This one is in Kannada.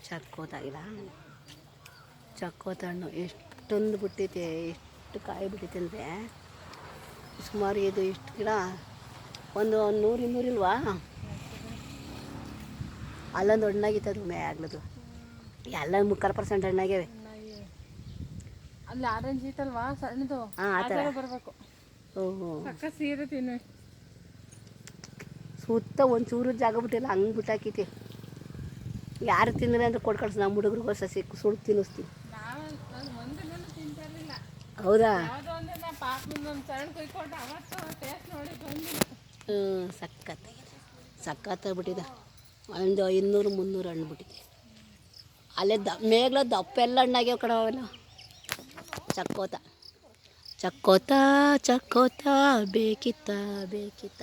ಚಕ್ಕೋತಾಗಿಲ್ಲ. ಚಕ್ಕೋತ ಹಣ್ಣು ಎಷ್ಟೊಂದು ಬಿಟ್ಟೈತೆ, ಎಷ್ಟು ಕಾಯಿ ಬಿಟ್ಟೈತೆ ಅಂದರೆ ಸುಮಾರು ಇದು ಇಷ್ಟು ಗಿಡ ಒಂದು 100-200 ಇಲ್ವಾ. ಅಲ್ಲೊಂದು ಹಣ್ಣಾಗಿತ್ತದು ಆಗ್ಲದು ಎಲ್ಲ 3% ಹಣ್ಣಾಗ್ಯವೆ. ಅಲ್ಲಿ ಆರೆಂಜ್ ಐತಲ್ವಾ ಸಣ್ಣದು, ಹಾಂ ಆ ಥರ ಬರಬೇಕು. ಓಹೋ, ಪಕ್ಕ ಸೀರೆ ತಿನ್ನು. ಸುತ್ತ ಒಂಚೂರು ಜಾಗ ಬಿಟ್ಟಿಲ್ಲ, ಹಂಗೆ ಬಿಟ್ಟಾಕೈತಿ. ಯಾರು ತಿಂದ್ರೆ ಅಂತ ಕೊಟ್ಟು ಕಳ್ಸಿ, ನಮ್ಮ ಹುಡುಗ್ರಿಗೂ ಸಸಿ ಸುಟ್ಟು ತಿನ್ನಿಸ್ತೀವಿ. ನಾನು ಒಂದಿನ ತಿಂತಾ ಇರಲಿಲ್ಲ. ಹೌದಾ? ಯಾವುದೋ ಒಂದಿನ ಪಾಪ ನಮ್ಮ ಸಣ್ಣ ಕುಯ್ಕೊಂಡು ಅವತ್ತು ಟೇಸ್ಟ್ ನೋಡಿ ಬಂದಿಲ್ಲ. ಸಕ್ಕತ್ತಾಗ್ಬಿಟ್ಟಿದೆ. ಒಂದು 200-300 ಹಣ್ಣು ಬಿಟ್ಟಿದೆ. ಅಲ್ಲೇ ಮೇಗ್ಲ ದಪ್ಪೆಲ್ಲ ಹಣ್ಣಾಗ್ಯಾವ ಕಡೆ ಅವೆಲ್ಲ. ಚಕ್ಕೋತ ಚಕ್ಕೋತ ಚಕ್ಕೋತ ಬೇಕಿತ್ತ ಬೇಕಿತ್ತ.